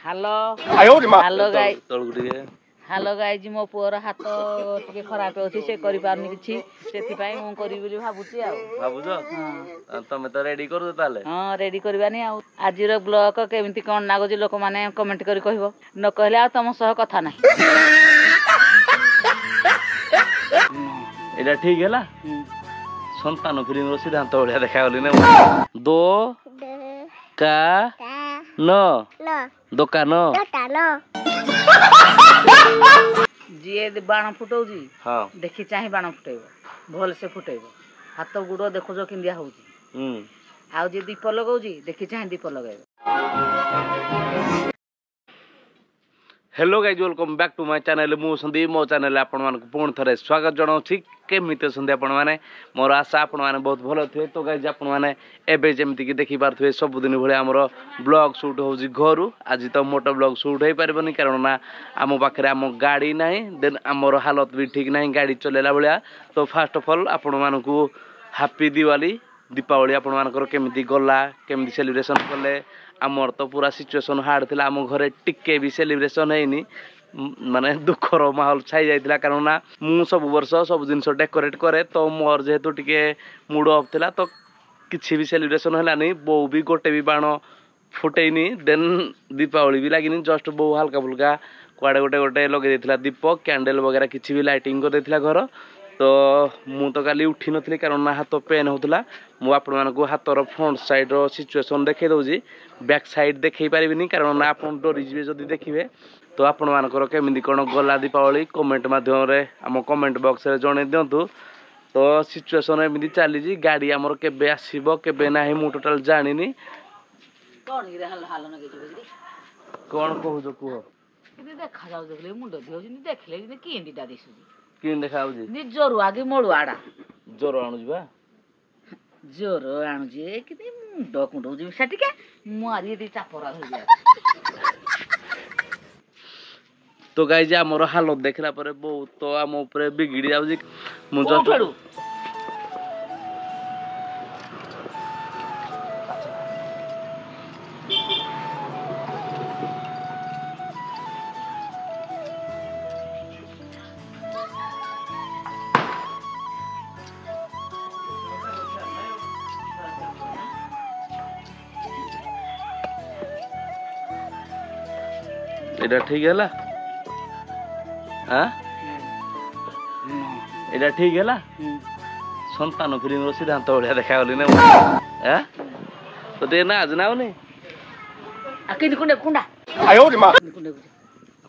Hello hello गाई hello गाई मो पुअर हाथ टिके खराब होची से करि पारनी किछि सेति पई मु करि बोली भाबुची आ भाबुजो हां तमे तो रेडी कर दो ताले हां रेडी करबानी आ आजिर ब्लॉग केमिति कोन लागो लोक माने कमेंट करि कहबो न कहले आ तम सह कथा नै एटा ठीक हैला संतान फिल्म रो सिद्धांत ओलिया देखा गली ने दो का न दुकान जी बाण फुटौजी हां देखि चाहि बाण फुटेबो भल से फुटेबो हाथ गुडो देखो किंदिया होउची आ जे दीप लगाउजी देखि चाहि दीप लगाइबो। Hello guys welcome back to my channel मु संदीप मो चैनल आपण मान पुणी थरे स्वागत जनाऊँ केमिते संदीप आपण मैंने मोर आशा आपण मैंने बहुत भल थे। तो गाइज आपण मैंने एबे जेमती कि देखि पारथुए सबुदिन भले आमर ब्लॉग शूट होउजी घरु आज तो मोटो ब्लॉग शूट हो पारबनी कारण ना आम पाखे आम गाड़ी ना देन आमर हालत भी ठीक ना गाड़ी चलेला भाया। तो फास्ट ऑफ ऑल आपण मानकू हैप्पी दिवाली दीपावली आपण मानकर केमिति गला केमिति सेलिब्रेशन कले आमर तो पूरा सिचुएशन हार्ड थिला आम घरे टिके भी सेलिब्रेशन हैनी माने दुखर माहौल छाई जाइतिला कारण ना मु सब वर्ष सब जिनस डेकोरेट करे तो मोर जेहेतु टिके मूड ऑफ थिला तो किछि भी सेलिब्रेशन हलानी बो भी गोटे भी बाण फुटेनी देन दीपावली भी लागिनी जस्ट बो हल्का फुल्का कुआडे गोटे गोटे लगे देथिला दीप कैंडल वगैरह किछि भी लाइटिंग कर देथिला घर। तो मु तो काली उठी नथली कारण ना हाथ पेन होतला मु आपण मानकू हाथर फ्रंट साइड रो सिचुएशन देखै दउजी बैक साइड देखै पारिबिनी कारण ना आपण डोरी जिवे जदी देखिबे तो आपण मानकर केमिति कोन गला दीपावली कमेंट माध्यम रे हम कमेंट बॉक्स रे जणे दियंतु। तो सिचुएशन एमिति चाली जी गाड़ी हमर केबे आसीबो केबे नाही मु टोटल जानिनी कोन गिरे हाल न गेजो कोन कहू जो कुहो किने देखा जाउ देखले मुंड दियोजी देखले कि केंदिटा दिसुजी किन देखाउजी नि जोर आगे मोळु आडा जोर आणुजबा जोर आणुजे किने मुंड कुंडौजी सटिके मारी दे चापरा धरिया। तो गाइज हमर हालत देखला परे बहुत तो हम ऊपर बिगिड़ी जाउजी मु जस्ट एटा ठीक हैला हां एटा ठीक हैला संतान फिल्म रो सिद्धांत ओलिया देखा गली ने हां तो ते ना आज नाउनी किन कुंडे कुंडा आयो रे मां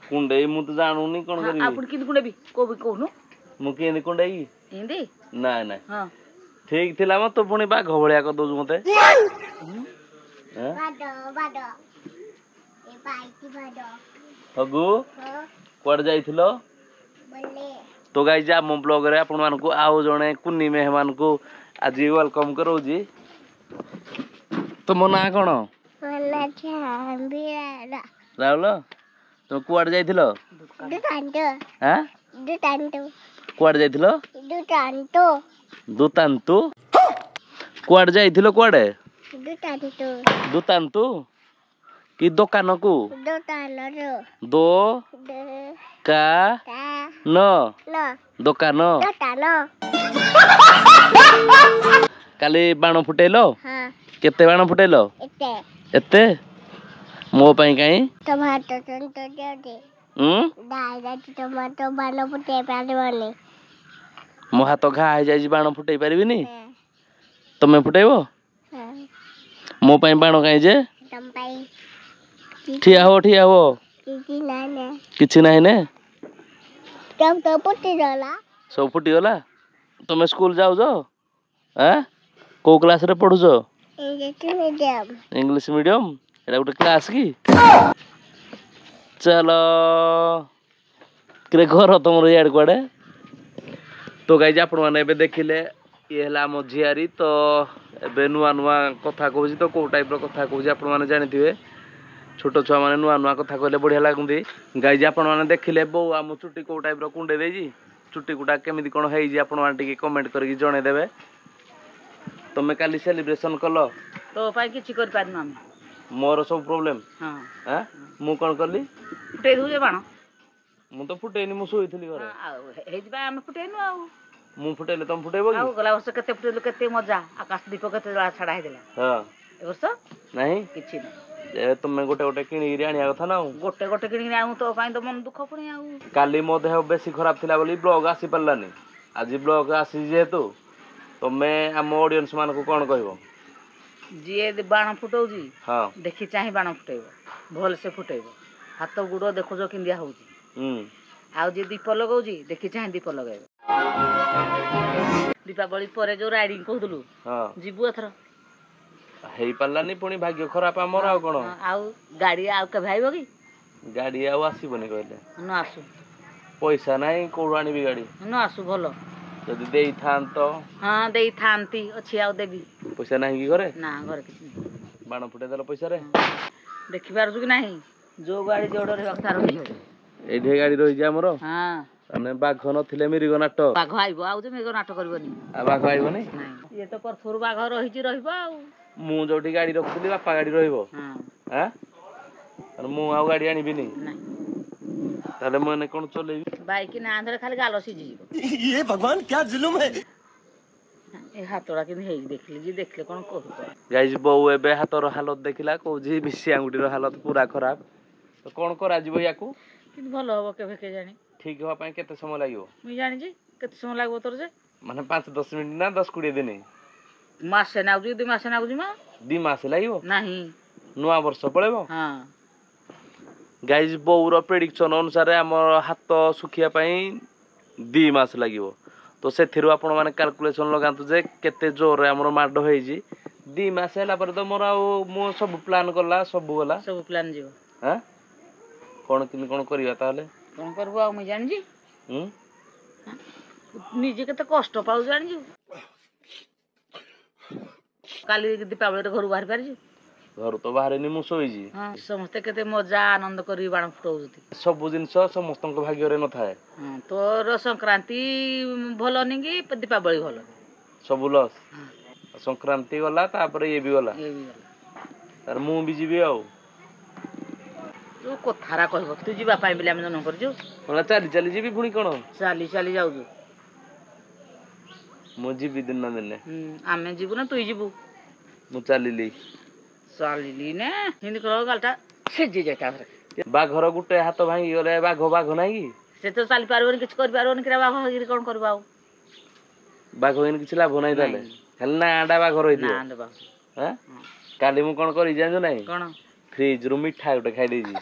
कुंडे मु तो जानूनी कोन करी आपण किन कुंडे भी को भी कोनु मु केनी कुंडे की हिंदी ना ना हां ठीक थिला म तो पुनी बा घवळिया क दोजु मते बाडो बाडो ए बाइटी बाडो हगु कोड जाइथिलो बल्ले। तो गाइज मो ब्लॉग रे आपण मान को आउ जणे कुन्नी मेहमान को आज वेलकम करो जी। तो मो ना कोन मला छांबिरा राहुल तो कोड जाइथिलो दुतांतो हां दुतांतो कोड जाइथिलो दुतांतो दुतांतु कोड जाइथिलो कोडे दुतांतो दुतांतु कि दुकान को दुतानरो दो का न न दुकान दुतानो काली बाण फुटेलो हां केते बाण फुटेलो एते एते मो पई काई टमाटो टंटो दे दादा टमाटो बानो फुटे पारबनी मो हाथ घा हो जाई बाण फुटई पारिबिनी तमे फुटेबो हां मो पई बाण काई जे तंपाई ठिया हो किछि नाही ने तब तो फुटी जाला सब फुटी गला तमे स्कूल जाउ जो हैं को क्लास रे पढु जो इंग्लिश मीडियम एटा गुटे क्लास की चलो करे घर तुम यार कुआडे। तो गाइज आपण माने एबे देखिले ये हला मो झियारी तो एबे नुआ नुआ कथा कहूजी तो को टाइप रो कथा कहूजी आपण माने जानिथिबे छोट छुआ माने नुआ नुआ कथा कहले बढ़िया लागुंदी। गाइज आपण माने देखिले बो आम चुट्टी को टाइप रो कुंडे देजी चुट्टी गुटा केमिति कोन हेई जी आपण माने टिके कमेंट करके जणे देबे। तमे काली सेलिब्रेशन कलो तो पाई किछि कर पारनु हम मोर सब प्रॉब्लम हां हां ମୁଁ କଣ କଲି ଫୁଟେଇ ଦଉଛେ ବାଣ ମୁଁ ତ ଫୁଟେଇନି ମୁଁ ଶୋଇଥିଲି ଘରେ ହେଇଥିପାଇଁ ଆମେ ଫୁଟେଇନୁ ଆଉ ମୁଁ ଫୁଟେଇଲେ ତମେ ଫୁଟେଇବ କି ଆଉ ଗଲା ବର୍ଷ କେତେ ଫୁଟେଇଲୁ କେତେ ମଜା ଆକାଶ ଦୀପ କେତେ ଛାଡା ହେଇଥିଲା ହଁ ଏ ବର୍ଷ ନାହିଁ କିଛି ନାହିଁ ତୁମେ ଗୋଟେ ଗୋଟେ କିଣିକିରି ଆଣିବା କଥା ନା ଆଉ ଗୋଟେ ଗୋଟେ କିଣିକି ଆଣୁ ତୋ ପାଇଁ ତ ମନ ଦୁଃଖ ପୁଣି ଆଉ କାଲି ମୋ ଦେହ ବେଶୀ ଖରାପ ଥିଲା ବୋଲି ବ୍ଲଗ ଆସି ପାରିଲାନି ଆଜି ବ୍ଲଗ ଆସିଛି ଯେହେତୁ ତମେ ଆମ ଅଡିଏନ୍ସ ମାନଙ୍କୁ କଣ କହିବ ଯିଏ ବାଣ ଫୁଟଉଛି ହଁ ଦେଖି ଚାହିଁ ବାଣ ଫୁଟେଇବ ଭଲସେ ଫୁଟେଇବ ହାତ ଗୋଡ ଦେଖୁଛ କେମିତିଆ ହଉଛି ଆଉ ଯିଏ ଦୀପ ଲଗାଉଛି ଦେଖି ଚାହିଁ ଦୀପ ଲଗେଇବ ଦୀପାବଳି ପରେ ଯୋଉ ରାଇଡିଂ କହୁଥିଲୁ ଯିବୁ ଏଥର ହେଇପାରିଲାନି ପୁଣି ଭାଗ୍ୟ ଖରାପ ଆମର ଆଉ କଣ ଆଉ ଗାଡି ଆଉ କେବେ ଆଇବ କି ଗାଡି ଆଉ ଆସିବନି କହିଲେ ନ ଆସୁ ପଇସା ନାହିଁ କୋଉଠୁ ଆଣିବି ଗାଡି ନ ଆସୁ ଭଲ ଯଦି ଦେଇଥାନ୍ତ ହଁ ଦେଇଥାନ୍ତି ଅଛି ଆଉ ଦେବି ପଇସା ନାହିଁ କି ଘରେ ନା ଘରେ କିଛି ନାହିଁ ବାଣ ଫୁଟେଇ ଦେଲ ପଇସାରେ ଦେଖିପାରୁଛୁ କି ନାହିଁ ଯୋଉ ଗାଡି ଯୋଉଡ ରହିବା କଥା ରହିବ ଏଇଠି ଗାଡି ରହିଛି ଆମର ହଁ ମାନେ ବାଘ ନଥିଲେ ମିରିଗ ନାଟ ବାଘ ଆଇବ ଆଉ ଯେ ମେଘ ନାଟ କରିବନି ଆଉ ବାଘ ଆଇବନି ଇଏ ତ ପଥରୁ ବାଘ ରହିଛି ରହିବ ଆଉ ମୁଁ ଯୋଉଠି ଗାଡି ରଖୁଥିଲି ବାପା ଗାଡି ରହିବ ମୁଁ ଆଉ ଗାଡି ଆଣିବିନି ତାହେଲେ ମୁଁ ଏନେ କଣ ଚଲେଇବି ବାଇକ ନା ଧରେ ଖାଲି ଗାଲ ସିଝିଯିବ ये भगवान क्या जुलुम है ଏ ହାତଟା କେମିତି ହେଇକି ଦେଖିଲି ଯେ ଦେଖିଲେ କଣ କହୁଛ ଗାଇଜ ବୋଉ ଏବେ ହାତର ହାଲତ ଦେଖିଲା କହୁଛି ବିଶି ଆଙ୍ଗୁଠିର ହାଲତ ପୁରା ଖରାପ ତ କଣ କରାଯିବ ୟାକୁ କିନ୍ତୁ ଭଲ ହବ କେବେ କେଜାଣି ଠିକ ହବା ପାଇଁ କେତେ ସମୟ ଲାଗିବ ମୁଁ ଜାଣିଛି କେତେ ସମୟ ଲାଗିବ ତୋର ଯେ ମାନେ 5-10 ମିନିଟ ନା 10-20 ଦିନ ମାସେ ନାଗୁଛି 2 ମାସ ନାଗୁଛି ମା 2 ମାସ ଲାଗିବ ନାହିଁ ନୂଆ ବର୍ଷ ପଳେଇବ ହଁ ଗାଇଜ ବୋଉର ପ୍ରେଡିକ୍ସନ ଅନୁସାରେ ଆମର ହାତ ଶୁଖିବା ପାଇଁ 2 ମାସ ଲାଗିବ ତ ସେଥିରୁ ଆପଣ ମାନେ କାଲକୁଲେସନ ଲଗାନ୍ତୁ ଯେ କେତେ ଜୋରରେ ଆମର ମାଡ ହେଇଛି 2 ମାସ ହେଲା ପରେ ତ ମୋର ଆଉ ମୁଁ ସବୁ ପ୍ଲାନ୍ କଲା ସବୁ ଗଲା ସବୁ ପ୍ଲାନ୍ ଯିବ କଣ କେମିତି କଣ କରିବା ତାହେଲେ କଣ କରିବୁ ଆଉ ମୁଁ ଜାଣିଛି ନିଜେ କେତେ କଷ୍ଟ ପାଉଛୁ ଜାଣିଛୁ କାଲି ଦୀପାବଳିରେ ଘରୁ ବାହାରି ପାରିଛୁ ଘରୁ ତ ବାହାରିନି ମୁଁ ଶୋଇଛି ସମସ୍ତେ କେତେ ମଜା ଆନନ୍ଦ କରି ବାଣ ଫୁଟଉଛନ୍ତି ସବୁ ଜିନିଷ ସମସ୍ତଙ୍କ ଭାଗ୍ୟରେ ନଥାଏ ତୋର ସଂକ୍ରାନ୍ତି ଭଲନି କି ଦୀପାବଳି ଭଲ ସବୁ ଲସ୍ ସଂକ୍ରାନ୍ତି ଗଲା ତାପରେ ଇଏ ବି ଗଲା ତାର ମୁଁ ବି ଯିବି ଆଉ ତୁ କଥାରା କହିବ ତୁ ଯିବା ପାଇଁ ବୋଲି ଆମେ ଜନ୍ମ କରିଛୁ ଚାଲି ଚାଲି ଯିବି ପୁଣି କଣ ଚାଲି ଚାଲି ଯାଉଛୁ ମୁଁ ଯିବି ଦିନ ଦିନେ ଆମେ ଯିବୁ ନା ତୁ ଯିବୁ ମୁଁ ଚାଲିଲି ନା ହିନ୍ତି କହ ଗାଲଟା ସିଝି ଯାଇତା ବାଘର ଗୋଟେ ହାତ ଭାଙ୍ଗି ଗଲେ ବାଘ ନାହିଁ କି ସେ ତ ଚାଲି ପାରିବନି କିଛି କରିପାରିବନି କିରା ବାଘ ହେଇକିରି କଣ କରିବ ଆଉ ବାଘ ହେଇନି କିଛି ଲାଭ ନାହିଁ ତାହେଲେ ଖାଲି ନା ଆଣ୍ଡା ବାଘ ରହିଥିବ କାଲି ମୁଁ କଣ କରି ଜାଣିଛୁ ନାଇଁ କଣ ଫ୍ରିଜ ରୁ ମିଠା ଗୋଟେ ଖାଇଦେଇଛି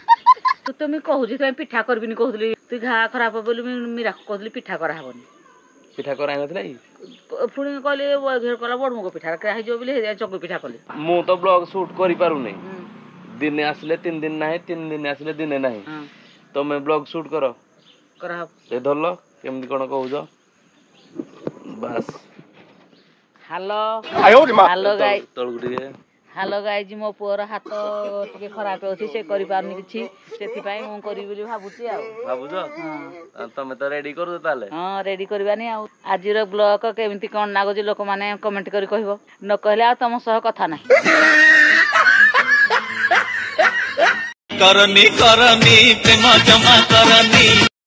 ତୁ ତ ମୁଁ କହୁଛି ତୁ ପିଠା କରିବିନି କହୁଥିଲି ତୁ ଘା ଖରାପ ବୋଲି ମୀରା କହୁଥିଲି ପିଠା କରାହବନି ପିଠା କରାହେଇନଥିଲା କି ପୁଣି କହିଲି କଲା ବଡ ମୁଗ ପିଠା ହେଇଯିବ ବୋଲି ଚକୁଳି ପିଠା କଲି ମୁଁ ତ ବ୍ଲଗ ସୁଟ କରିପାରୁନି ଦିନେ ଆସିଲେ 3 ଦିନ ନାହିଁ 3 ଦିନ ଆସିଲେ ଦିନେ ନାହିଁ ତମେ ବ୍ଲଗ ସୁଟ କର କରାହବ ଏ ଧରଲ କେମିତି କଣ କହୁଛ ବାସ୍ ହ୍ୟାଲୋ ଗାଇଜି ମୋ ପୁଅର ହାତ ଟିକେ ଖରାପ ଅଛି ସେ କରିପାରୁନି କିଛି ସେଥିପାଇଁ ମୁଁ କରିବି ବୋଲି ଭାବୁଛି ଆଉ ଭାବୁଛ ତମେ ତ ରେଡି କରୁଛ ତାହେଲେ ହଁ ରେଡି କରିବାନି ଆଉ ଆଜିର ବ୍ଲଗ କେମିତି କଣ ଲାଗୁଛି ଲୋକମାନେ କମେଣ୍ଟ କରି କହିବ ନ କହିଲେ ଆଉ ତମ ସହ କଥା ନାହିଁ करनी करनी प्रेम जमा करनी।